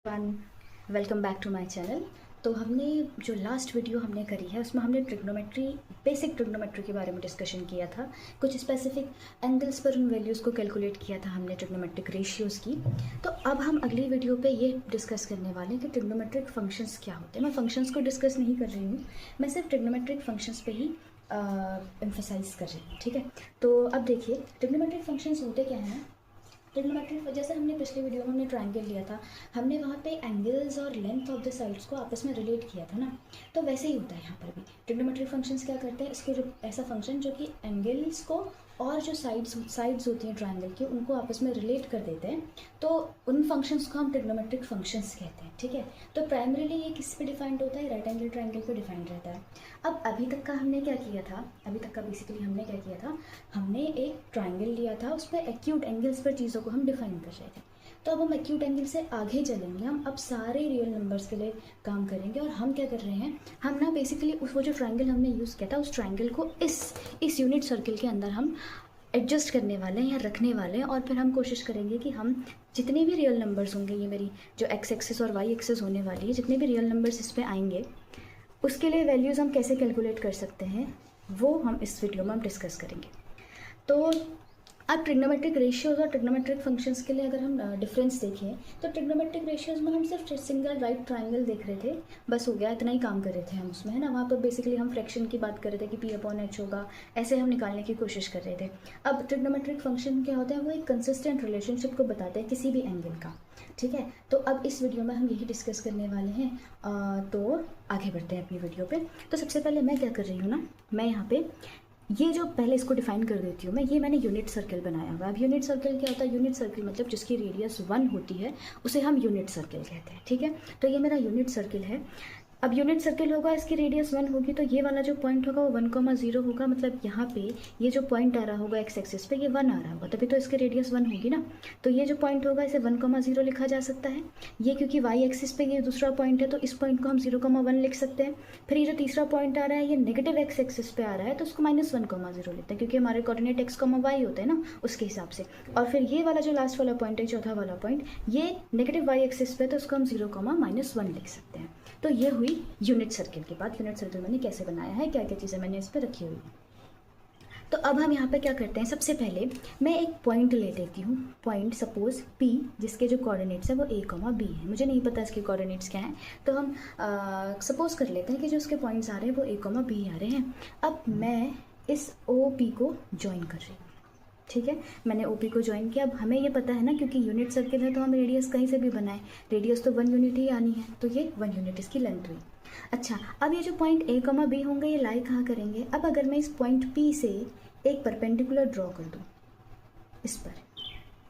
One welcome back to my channel. तो हमने जो लास्ट वीडियो हमने करी है उसमें हमने ट्रिग्नोमेट्री बेसिक ट्रिग्नोमेट्री के बारे में डिस्कशन किया था। कुछ स्पेसिफिक एंगल्स पर उन वैल्यूज़ को कैलकुलेट किया था हमने ट्रिग्नोमेट्रिक रेशियोज़ की। तो अब हम अगली वीडियो पे ये डिस्कस करने वाले हैं कि ट्रिग्नोमेट्रिक फंक्शंस क्या होते हैं। मैं फंक्शंस को डिस्कस नहीं कर रही हूँ, मैं सिर्फ ट्रिग्नोमेट्रिक फंक्शंस पे ही एम्फेसाइज कर रही हूँ। ठीक है, तो अब देखिए ट्रिग्नोमेट्रिक फंक्शंस होते क्या हैं। ट्रिग्नोमेट्रिक जैसे हमने पिछले वीडियो में हमने ट्रायंगल लिया था, हमने वहाँ पे एंगल्स और लेंथ ऑफ द साइड्स को आपस में रिलेट किया था ना। तो वैसे ही होता है यहाँ पर भी। ट्रिग्नोमेट्रिक फंक्शंस क्या करते हैं, इसको जो ऐसा फंक्शन जो कि एंगल्स को और जो साइड्स होती हैं ट्रायंगल की उनको आपस में रिलेट कर देते हैं, तो उन फंक्शंस को हम ट्रिग्नोमेट्रिक फंक्शंस कहते हैं। ठीक है, तो प्राइमरीली ये किस पे डिफाइंड होता है, राइट एंगल ट्रायंगल पे डिफाइंड रहता है। अब अभी तक का हमने क्या किया था, अभी तक का बेसिकली हमने क्या किया था, हमने एक ट्रायंगल लिया था, उस पर एक्यूट एंगल्स पर चीज़ों को हम डिफाइन कर रहे थे। तो अब हम एक्यूट एंगल से आगे चलेंगे, हम अब सारे रियल नंबर्स के लिए काम करेंगे। और हम क्या कर रहे हैं, हम ना बेसिकली उस वो जो ट्रायंगल हमने यूज़ किया था उस ट्रायंगल को इस यूनिट सर्कल के अंदर हम एडजस्ट करने वाले हैं या रखने वाले हैं। और फिर हम कोशिश करेंगे कि हम जितने भी रियल नंबर्स होंगे, ये मेरी जो एक्स एक्सिस और वाई एक्सिस होने वाली है, जितने भी रियल नंबर्स इस पर आएंगे उसके लिए वैल्यूज़ हम कैसे कैलकुलेट कर सकते हैं वो हम इस वीडियो में हम डिस्कस करेंगे। तो अब ट्रिग्नोमेट्रिक रेशियोज और ट्रिग्नोमेट्रिक फंक्शंस के लिए अगर हम डिफरेंस देखें तो ट्रिग्नोमेट्रिक रेशियोज में हम सिर्फ सिंगल राइट ट्रायंगल देख रहे थे, बस हो गया, इतना ही काम कर रहे थे हम उसमें, है ना। वहाँ पर बेसिकली हम फ्रैक्शन की बात कर रहे थे कि P/H होगा, ऐसे हम निकालने की कोशिश कर रहे थे। अब ट्रिग्नोमेट्रिक फंक्शन क्या होता है, वो एक कंसिस्टेंट रिलेशनशिप को बताते हैं किसी भी एंगल का। ठीक है, तो अब इस वीडियो में हम यही डिस्कस करने वाले हैं। तो आगे बढ़ते हैं अपनी वीडियो पे। तो सबसे पहले मैं क्या कर रही हूँ ना, मैं यहाँ पे ये जो पहले इसको डिफाइन कर देती हूँ मैं, ये मैंने यूनिट सर्कल बनाया हुआ है। अब यूनिट सर्कल क्या होता है, यूनिट सर्कल मतलब जिसकी रेडियस 1 होती है उसे हम यूनिट सर्कल कहते हैं। ठीक है, तो ये मेरा यूनिट सर्कल है। अब यूनिट सर्कल होगा, इसकी रेडियस 1 होगी, तो ये वाला जो पॉइंट होगा वो 1,0 होगा। मतलब यहाँ पे ये जो पॉइंट आ रहा होगा एक्स एक्सिस पे, ये 1 आ रहा होगा, तभी तो इसकी रेडियस 1 होगी ना। तो ये जो पॉइंट होगा इसे 1,0 लिखा जा सकता है। ये क्योंकि वाई एक्सिस पे ये दूसरा पॉइंट है तो इस पॉइंट को हम 0,1 लिख सकते हैं। फिर ये जो तीसरा पॉइंट आ रहा है ये नेगेटिव एक्स एक्सिस पे आ रहा है तो उसको -1,0 लिखते हैं, क्योंकि हमारे कोऑर्डिनेट x, y होते हैं ना, उसके हिसाब से। और फिर ये वाला जो लास्ट वाला पॉइंट है, चौथा वाला पॉइंट, ये नेगेटिव वाई एक्सिस पे, तो उसको हम 0,-1 लिख सकते हैं। तो ये हुई यूनिट सर्कल की बात। यूनिट सर्कल मैंने कैसे बनाया है, क्या क्या चीज़ें मैंने इस पर रखी हुई है। तो अब हम यहाँ पे क्या करते हैं, सबसे पहले मैं एक पॉइंट ले लेती हूँ, पॉइंट सपोज P, जिसके जो कोऑर्डिनेट्स है वो A, B है। मुझे नहीं पता इसके कोऑर्डिनेट्स क्या हैं, तो हम सपोज कर लेते हैं कि जो उसके पॉइंट्स आ रहे हैं वो A, B आ रहे हैं। अब मैं इस OP को ज्वाइन कर रही हूँ। ठीक है, मैंने OP को ज्वाइन किया। अब हमें ये पता है ना, क्योंकि यूनिट सर्कल है तो हम रेडियस कहीं से भी बनाएं, रेडियस तो 1 यूनिट ही आनी है, तो ये 1 यूनिट इसकी लेंथ हुई। अच्छा, अब ये जो पॉइंट A, B होंगे ये लाई कहाँ करेंगे। अब अगर मैं इस पॉइंट P से एक परपेंडिकुलर ड्रॉ कर दूँ इस पर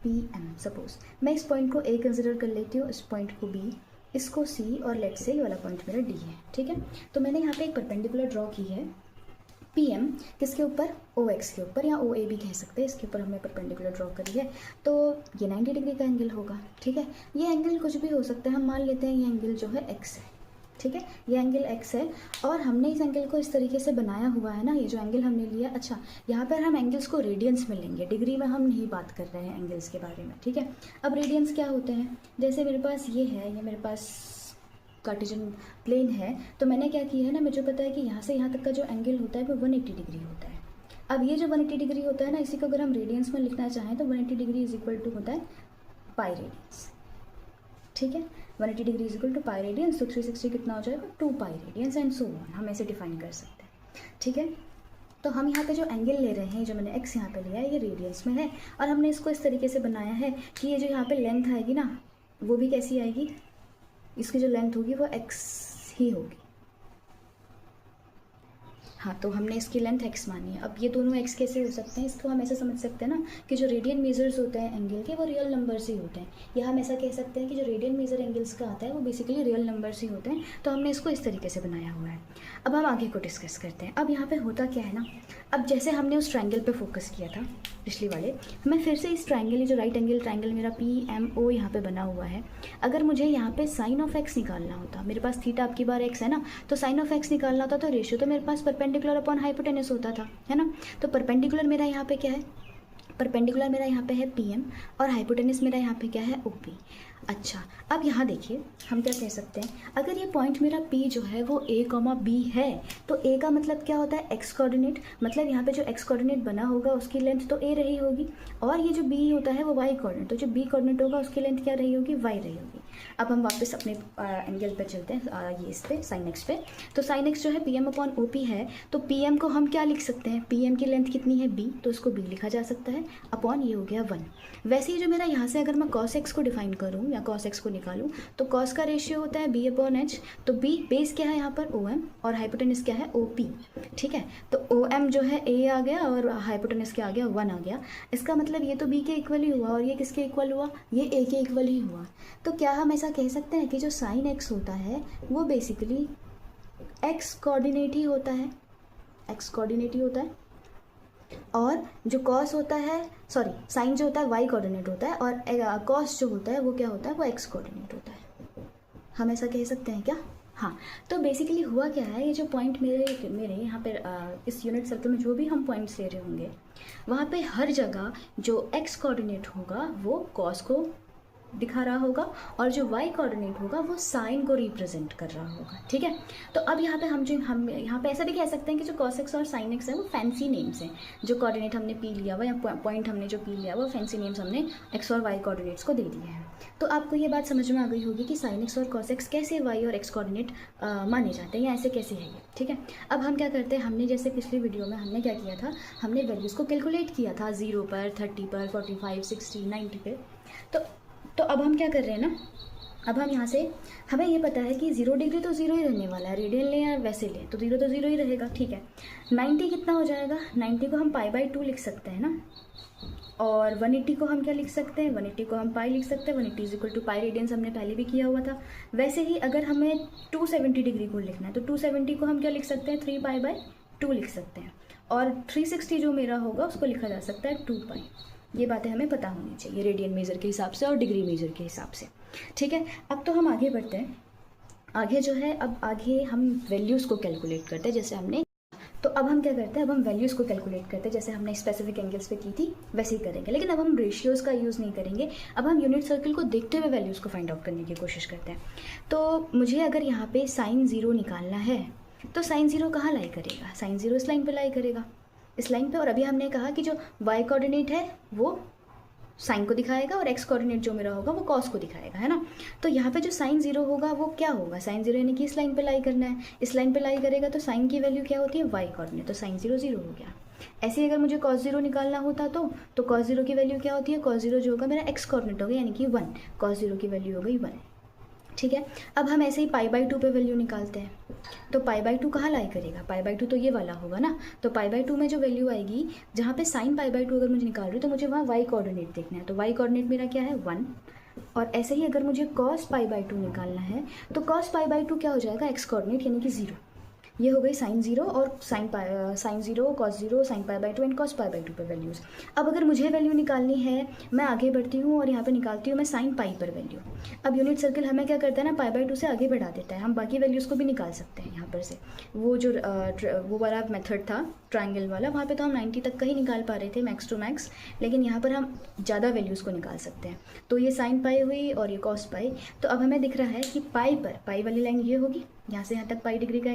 PM, सपोज मैं इस पॉइंट को A कंसिडर कर लेती हूँ, इस पॉइंट को B, इसको C, और लेट से ये वाला पॉइंट मेरा D है। ठीक है, तो मैंने यहाँ पे एक परपेंडिकुलर ड्रॉ की है PM किसके ऊपर, OX के ऊपर, या OA भी कह सकते हैं, इसके ऊपर हमने परपेंडिकुलर ड्रॉ करी है। तो ये 90 डिग्री का एंगल होगा। ठीक है, ये एंगल कुछ भी हो सकता है, हम मान लेते हैं ये एंगल जो है X है। ठीक है, ये एंगल X है और हमने इस एंगल को इस तरीके से बनाया हुआ है ना, ये जो एंगल हमने लिया। अच्छा, यहाँ पर हम एंगल्स को रेडियंस में लेंगे, डिग्री में हम नहीं बात कर रहे हैं एंगल्स के बारे में। ठीक है, अब रेडियंस क्या होते हैं, जैसे मेरे पास ये है, ये मेरे पास कार्टेशियन प्लेन है, तो मैंने क्या किया है ना, मुझे पता है कि यहाँ से यहाँ तक का जो एंगल होता है वो 180 डिग्री होता है। अब ये जो 180 डिग्री होता है ना, इसी को अगर हम रेडियंस में लिखना चाहें तो 180 डिग्री इज इक्वल टू होता है पाई रेडियंस। ठीक है, 180 degree is equal to pi radians, तो 360 कितना हो जाएगा, 2 pi radians, and so on, हम ऐसे डिफाइन कर सकते हैं। ठीक है, तो हम यहाँ पे जो एंगल ले रहे हैं, जो मैंने x यहाँ पे लिया है, ये रेडियंस में है, और हमने इसको इस तरीके से बनाया है कि ये जो यहाँ पे लेंथ आएगी ना, वो भी कैसी आएगी, इसकी जो लेंथ होगी वो x ही होगी। हाँ, तो हमने इसकी लेंथ x मानी है। अब ये दोनों x कैसे हो सकते हैं, इसको हम ऐसे समझ सकते हैं ना कि जो रेडियन मेजर्स होते हैं एंगल के वो रियल नंबर्स ही होते हैं, या हम ऐसा कह सकते हैं कि जो रेडियन मेजर एंगल्स का आता है वो बेसिकली रियल नंबर्स ही होते हैं। तो हमने इसको इस तरीके से बनाया हुआ है। अब हम आगे को डिस्कस करते हैं। अब यहाँ पे होता क्या है ना, अब जैसे हमने उस ट्रायंगल पे फोकस किया था पिछली वाले, मैं फिर से इस ट्रायंगल, जो राइट एंगल ट्रायंगल मेरा PMO यहाँ पे बना हुआ है, अगर मुझे यहाँ पे साइन ऑफ x निकालना होता, मेरे पास थीटा आपकी बार x है ना, तो साइन ऑफ x निकालना होता तो रेशियो तो मेरे पास परपेंडिकुलर अपॉन हाइपोटेनस होता था, है ना। तो परपेंडिकुलर मेरा यहाँ पे क्या है, परपेंडिकुलर मेरा यहाँ पे है PM और हाइपोटेनस मेरा यहाँ पे क्या है OP। अच्छा, अब यहाँ देखिए हम क्या कह सकते हैं, अगर ये पॉइंट मेरा P जो है वो A, B है, तो A का मतलब क्या होता है एक्स कोऑर्डिनेट, मतलब यहाँ पे जो एक्स कोऑर्डिनेट बना होगा उसकी लेंथ तो A रही होगी, और ये जो B होता है वो Y कोऑर्डिनेट, तो जो B कोऑर्डिनेट होगा उसकी लेंथ क्या रही होगी, Y रही होगी। अब हम वापस अपने एंगल पे चलते हैं, ये इस पे साइन एक्स पे। तो साइन एक्स जो है PM/OP है, तो PM को हम क्या लिख सकते हैं, PM की लेंथ कितनी है B, तो उसको B लिखा जा सकता है, अपॉन ये हो गया 1। वैसे ही जो मेरा यहाँ से अगर मैं cos x को डिफाइन करूँ या cos x को निकालूँ, तो cos का रेशियो होता है B/H, तो B बेस क्या है यहाँ पर OM और हाइपोटेनस क्या है OP। ठीक है, तो OM जो है A आ गया और हाइपोटेनस क्या आ गया, 1 आ गया। इसका मतलब ये तो B के इक्वल ही हुआ और ये किसके इक्वल हुआ, ये A के इक्वल ही हुआ। तो क्या हम ऐसा कह सकते हैं कि जो साइन एक्स होता है वो बेसिकली एक्स कोऑर्डिनेट ही होता है, एक्स कोऑर्डिनेट ही होता है, और जो कॉस होता है, सॉरी साइन जो होता है वाई कोऑर्डिनेट होता है, और कॉस जो होता है वो क्या होता है, वो एक्स कोऑर्डिनेट होता है। हम ऐसा कह सकते हैं क्या? हाँ, तो बेसिकली हुआ क्या है, ये जो पॉइंट मेरे यहाँ पे इस यूनिट सर्कल में जो भी हम पॉइंट्स ले रहे होंगे, वहाँ पे हर जगह जो एक्स कोऑर्डिनेट होगा वो कॉस को दिखा रहा होगा, और जो y कोऑर्डिनेट होगा वो साइन को रिप्रेजेंट कर रहा होगा। ठीक है, तो अब यहाँ पे हम यहाँ पे ऐसा भी कह सकते हैं कि जो cos x और sin x है वो फैंसी नेम्स हैं, जो कोऑर्डिनेट हमने P लिया हुआ या पॉइंट हमने जो P लिया हुआ, फैंसी नेम्स हमने x और y कोऑर्डिनेट्स को दे दिए हैं। तो आपको ये बात समझ में आ गई होगी कि sin x और cos x कैसे y और x कोऑर्डिनेट माने जाते हैं या ऐसे कैसे है ये। ठीक है, अब हम क्या करते हैं, हमने जैसे पिछली वीडियो में हमने क्या किया था, हमने वैल्यूज़ को कैलकुलेट किया था 0 पर, 30 पर, 45, 60, 90 पे। तो अब हम क्या कर रहे हैं ना, अब हम यहाँ से हमें ये पता है कि 0 डिग्री तो 0 ही रहने वाला है, रेडियन लें या वैसे लें तो 0 तो 0 ही रहेगा। ठीक है, 90 कितना हो जाएगा, 90 को हम π/2 लिख सकते हैं ना, और 180 को हम क्या लिख सकते हैं, 180 को हम पाई लिख सकते हैं, 180 = पाई रेडियंस हमने पहले भी किया हुआ था। वैसे ही अगर हमें 270 डिग्री को लिखना है तो 270 को हम क्या लिख सकते हैं, 3π/2 लिख सकते हैं, और 360 जो मेरा होगा उसको लिखा जा सकता है 2π। ये बातें हमें पता होनी चाहिए रेडियन मेजर के हिसाब से और डिग्री मेजर के हिसाब से। ठीक है, अब तो हम आगे बढ़ते हैं, आगे जो है अब आगे हम वैल्यूज़ को कैलकुलेट करते हैं, जैसे हमने, तो अब हम क्या करते हैं, अब हम वैल्यूज़ को कैलकुलेट करते हैं जैसे हमने स्पेसिफिक एंगल्स पे की थी वैसे ही करेंगे, लेकिन अब हम रेशियोज़ का यूज़ नहीं करेंगे, अब हम यूनिट सर्कल को देखते हुए वैल्यूज़ को फाइंड आउट करने की कोशिश करते हैं। तो मुझे अगर यहाँ पे sin 0 निकालना है, तो sin 0 कहाँ लाई करेगा, sin 0 इस लाइन पर लाई करेगा, इस लाइन पे। और अभी हमने कहा कि जो y कोऑर्डिनेट है वो साइन को दिखाएगा और x कोऑर्डिनेट जो मेरा होगा वो cos को दिखाएगा, है ना। तो यहाँ पे जो sin 0 होगा वो क्या होगा, sin 0 यानी कि इस लाइन पे लाई करना है, इस लाइन पे लाई करेगा तो साइन की वैल्यू क्या होती है, y कोऑर्डिनेट, तो sin 0 0 हो गया। ऐसे ही अगर मुझे cos 0 निकालना होता तो cos 0 की वैल्यू क्या होती है, cos 0 जो होगा मेरा x कोऑर्डिनेट होगा यानी कि 1, cos 0 की वैल्यू हो गई 1। ठीक है, अब हम ऐसे ही π/2 पे वैल्यू निकालते हैं, तो π/2 कहाँ लाई करेगा, π/2 तो ये वाला होगा ना, तो π/2 में जो वैल्यू आएगी, जहाँ पे sin π/2 अगर मुझे निकाल रही हूँ तो मुझे वहाँ y कोऑर्डिनेट देखना है, तो y कोऑर्डिनेट मेरा क्या है 1। और ऐसे ही अगर मुझे cos π/2 निकालना है तो cos π/2 क्या हो जाएगा, x कोऑर्डिनेट यानी कि 0। ये हो गई sin 0 और sin 0, cos 0, sin π/2 and cos π/2 पे वैल्यूज़। अब अगर मुझे वैल्यू निकालनी है, मैं आगे बढ़ती हूँ और यहाँ पे निकालती हूँ मैं sin पाई पर वैल्यू। अब यूनिट सर्कल हमें क्या करता है ना, π/2 से आगे बढ़ा देता है, हम बाकी वैल्यूज़ को भी निकाल सकते हैं यहाँ पर से। वो जो वो वाला मेथड था ट्राइंगल वाला, वहाँ पे तो हम 90 तक का ही निकाल पा रहे थे मैक्स टू मैक्स, लेकिन यहाँ पर हम ज़्यादा वैल्यूज़ को निकाल सकते हैं। तो ये sin पाई हुई और ये cos पाई। तो अब हमें दिख रहा है कि पाई पर, पाई वाली लाइन ये होगी, यहाँ से यहाँ तक पाई डिग्री का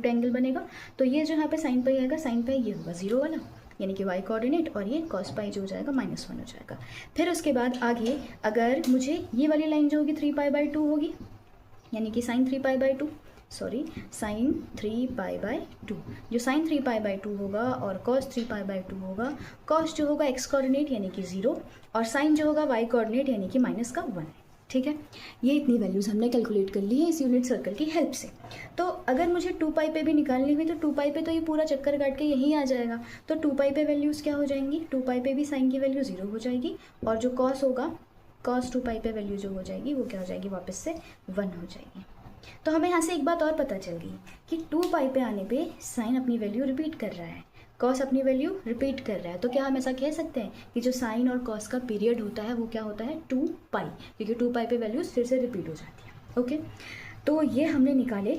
एंगल बनेगा, तो ये जो यहाँ पे sin पाई आएगा, sin पाई ये होगा 0 वाला यानी कि y कोऑर्डिनेट, और ये cos पाई जो हो जाएगा -1 हो जाएगा। फिर उसके बाद आगे अगर मुझे ये वाली लाइन जो होगी 3π/2 होगी, यानी कि sin 3π/2, सॉरी sin 3π/2, जो sin 3π/2 होगा और cos 3π/2 होगा, cos जो होगा x कोऑर्डिनेट यानी कि 0 और sin जो होगा y कोऑर्डिनेट यानी कि -1। ठीक है, ये इतनी वैल्यूज़ हमने कैलकुलेट कर ली है इस यूनिट सर्कल की हेल्प से। तो अगर मुझे 2π पे भी निकालनी हुई तो 2π पे तो ये पूरा चक्कर काट के यहीं आ जाएगा, तो 2π पे वैल्यूज़ क्या हो जाएंगी, 2π पे भी साइन की वैल्यू 0 हो जाएगी, और जो cos होगा, cos 2π पे वैल्यू जो हो जाएगी वो क्या हो जाएगी, वापस से 1 हो जाएगी। तो हमें यहाँ से एक बात और पता चल गई कि 2π पे आने पे साइन अपनी वैल्यू रिपीट कर रहा है, कॉस अपनी वैल्यू रिपीट कर रहा है। तो क्या हम ऐसा कह सकते हैं कि जो साइन और कॉस का पीरियड होता है वो क्या होता है 2π, क्योंकि 2π पे वैल्यूज फिर से रिपीट हो जाती है। ओके, तो ये हमने निकाले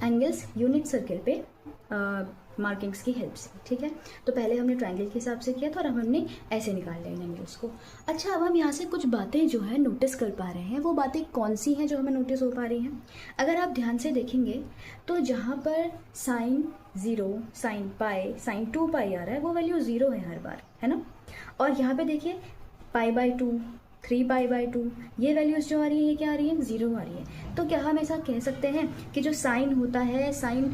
एंगल्स यूनिट सर्कल पे मार्किंग्स की हेल्प से, ठीक है। तो पहले हमने ट्रायंगल के हिसाब से किया था और अब हमने ऐसे निकाल लिया इन एंगल्स को। अच्छा, अब हम यहाँ से कुछ बातें जो है नोटिस कर पा रहे हैं। वो बातें कौन सी हैं जो हमें नोटिस हो पा रही हैं? अगर आप ध्यान से देखेंगे तो जहाँ पर साइन 0, साइन पाई, साइन 2 पाई आ रहा है वो वैल्यू 0 है हर बार, है ना। और यहाँ पे देखिए π/2, 3π/2, ये वैल्यूज़ जो आ रही है ये क्या आ रही है? 0 आ रही है। तो क्या हम ऐसा कह सकते हैं कि जो साइन होता है साइन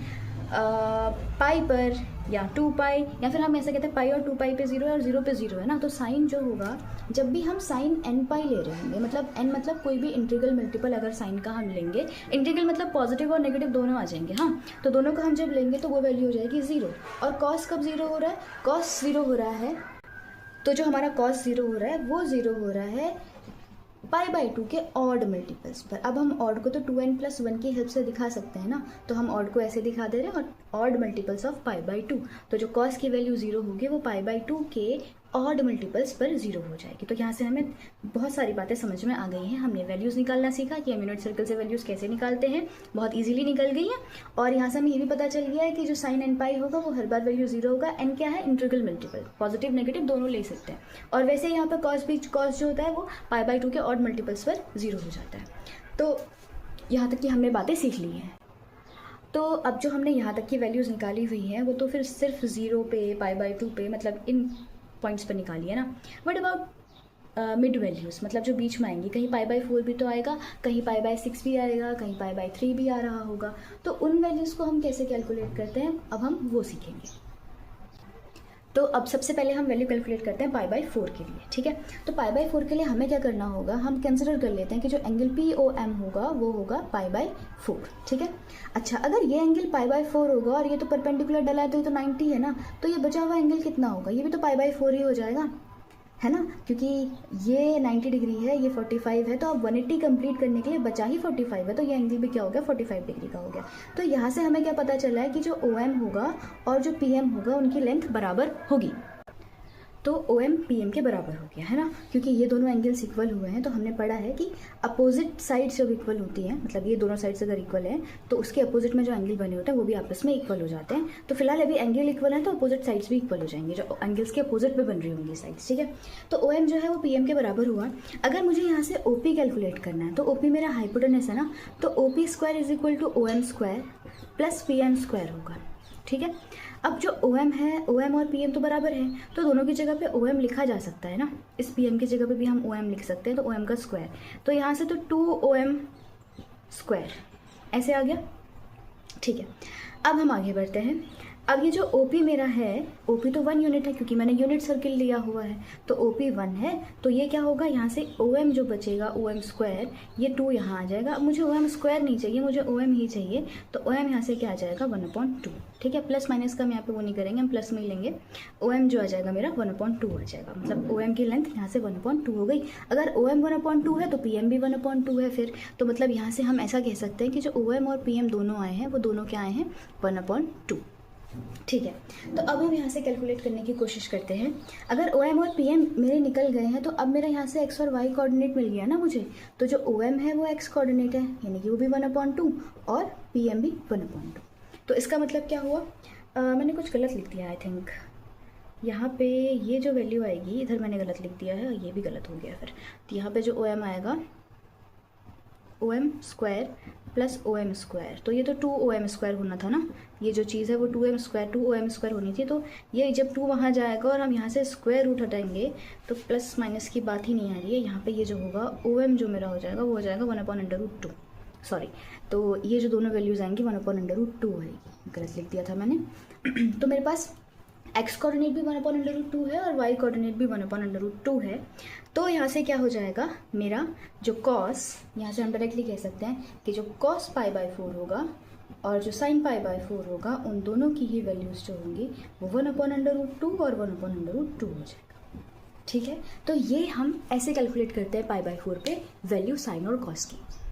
पाई पर या 2 पाई, या फिर हम ऐसा कहते हैं पाई और 2 पाई पे 0 है और 0 पे 0 है ना, तो साइन जो होगा जब भी हम साइन n पाई ले रहे होंगे, मतलब n मतलब कोई भी इंटीग्रल मल्टीपल अगर साइन का हम लेंगे, इंटीग्रल मतलब पॉजिटिव और नेगेटिव दोनों आ जाएंगे, हाँ, तो दोनों का हम जब लेंगे तो वो वैल्यू हो जाएगी 0। और कॉस कब 0 हो रहा है? कॉस 0 हो रहा है, तो जो हमारा कॉस 0 हो रहा है वो 0 हो रहा है π/2 के ऑड मल्टीपल्स पर। अब हम ऑड को तो 2n+1 की हेल्प से दिखा सकते हैं ना, तो हम ऑड को ऐसे दिखा दे रहे हैं, और ऑड मल्टीपल्स ऑफ π/2, तो जो कॉस की वैल्यू 0 होगी वो π/2 के ऑड मल्टीपल्स पर 0 हो जाएगी। तो यहाँ से हमें बहुत सारी बातें समझ में आ गई हैं। हमने वैल्यूज़ निकालना सीखा कि हम यूनिट सर्कल से वैल्यूज़ कैसे निकालते हैं, बहुत इजीली निकल गई हैं। और यहाँ से हमें ये भी पता चल गया है कि जो साइन n पाई होगा वो हर बार वैल्यू 0 होगा। n क्या है? इंटीग्रल मल्टीपल, पॉजिटिव नेगेटिव दोनों ले सकते हैं। और वैसे यहाँ पर कॉस जो होता है वो π/2 के ऑड मल्टीपल्स पर 0 हो जाता है। तो यहाँ तक की हमने बातें सीख ली हैं। तो अब जो हमने यहाँ तक की वैल्यूज़ निकाली हुई हैं वो तो फिर सिर्फ 0 पे, π/2 पे, मतलब इन पॉइंट्स पर निकाली है ना। बट अबाउट मिड वैल्यूज़, मतलब जो बीच में आएंगी, कहीं π/4 भी तो आएगा, कहीं π/6 भी आएगा, कहीं π/3 भी आ रहा होगा। तो उन वैल्यूज़ को हम कैसे कैलकुलेट करते हैं अब हम वो सीखेंगे। तो अब सबसे पहले हम वैल्यू कैलकुलेट करते हैं π/4 के लिए, ठीक है। तो π/4 के लिए हमें क्या करना होगा, हम कंसिडर कर लेते हैं कि जो एंगल POM होगा वो होगा π/4, ठीक है। अच्छा, अगर ये एंगल π/4 होगा और ये तो परपेंडिकुलर डला है तो ये तो 90 है ना, तो ये बचा हुआ एंगल कितना होगा? ये भी तो π/4 ही हो जाएगा, है ना, क्योंकि ये 90 डिग्री है, ये 45 है, तो अब 180 कंप्लीट करने के लिए बचा ही 45 है, तो ये एंगल भी क्या हो गया? 45 डिग्री का हो गया। तो यहाँ से हमें क्या पता चला है कि जो OM होगा और जो PM होगा उनकी लेंथ बराबर होगी। तो OM PM के बराबर हो गया, है ना, क्योंकि ये दोनों एंगल्स इक्वल हुए हैं। तो हमने पढ़ा है कि अपोजिट साइड्स जब इक्वल होती हैं, मतलब ये दोनों साइड्स अगर इक्वल हैं तो उसके अपोजिट में जो एंगल बने होते हैं वो भी आपस में इक्वल हो जाते हैं। तो फिलहाल अभी एंगल इक्वल है तो अपोजिट साइड्स भी इक्वल हो जाएंगे, जो एंगल्स के अपोजिट में बन रही होंगी साइड्स, ठीक है। तो OM जो है वो PM के बराबर हुआ। अगर मुझे यहाँ से OP कैलकुलेट करना है, तो OP मेरा हाइपोटेनस है ना, तो OP² = OM² + PM² होगा, ठीक है। अब जो OM है, OM और PM तो बराबर है, तो दोनों की जगह पे OM लिखा जा सकता है ना, इस PM की जगह पे भी हम OM लिख सकते हैं, तो OM का स्क्वायर, तो यहाँ से तो 2OM² ऐसे आ गया, ठीक है। अब हम आगे बढ़ते हैं। अब ये जो OP मेरा है, OP तो 1 यूनिट है क्योंकि मैंने यूनिट सर्किल लिया हुआ है, तो OP 1 है, तो ये क्या होगा, यहाँ से OM जो बचेगा OM², ये 2 यहाँ आ जाएगा। अब मुझे OM² नहीं चाहिए, मुझे OM ही चाहिए, तो OM यहाँ से क्या आ जाएगा? 1/2, ठीक है। प्लस माइनस का हम यहाँ पे वो नहीं करेंगे, हम प्लस में ही लेंगे। OM जो आ जाएगा मेरा 1/2 आ जाएगा, मतलब OM की लेंथ यहाँ से 1/2 हो गई। अगर OM 1/2 है तो PM भी 1/2 है फिर, तो मतलब यहाँ से हम ऐसा कह सकते हैं कि जो OM और PM दोनों आए हैं वो दोनों क्या आए हैं? 1/2, ठीक है। तो अब हम यहाँ से कैलकुलेट करने की कोशिश करते हैं। अगर OM और PM मेरे निकल गए हैं तो अब मेरा यहाँ से x और y कोऑर्डिनेट मिल गया ना मुझे, तो जो OM है वो x कोऑर्डिनेट है, यानी कि वो भी 1/2 और PM भी 1/2। तो इसका मतलब क्या हुआ, मैंने कुछ गलत लिख दिया आई थिंक, यहाँ पे ये जो वैल्यू आएगी इधर मैंने गलत लिख दिया है, ये भी गलत हो गया फिर। तो यहाँ पे जो OM आएगा OM² + OM², तो ये तो 2OM² होना था ना, ये जो चीज़ है वो 2OM² होनी थी। तो ये जब 2 वहाँ जाएगा और हम यहाँ से स्क्वायर रूट हटाएंगे तो प्लस माइनस की बात ही नहीं आ रही है। यहाँ पे ये जो होगा OM जो मेरा हो जाएगा वो हो जाएगा 1/√2, सॉरी, तो ये जो दोनों वैल्यूज़ आएंगी 1/√2 आएगी, गलत लिख दिया था मैंने। तो मेरे पास x कोऑर्डिनेट भी 1/√2 है और y कोऑर्डिनेट भी 1/√2 है। तो यहाँ से क्या हो जाएगा, मेरा जो cos, यहाँ से हम डायरेक्टली कह सकते हैं कि जो cos π/4 होगा और जो sin π/4 होगा, उन दोनों की ही वैल्यूज़ जो होंगी वो 1/√2 और 1/√2 हो जाएगा, ठीक है। तो ये हम ऐसे कैलकुलेट करते हैं π/4 पे वैल्यू sin और cos की।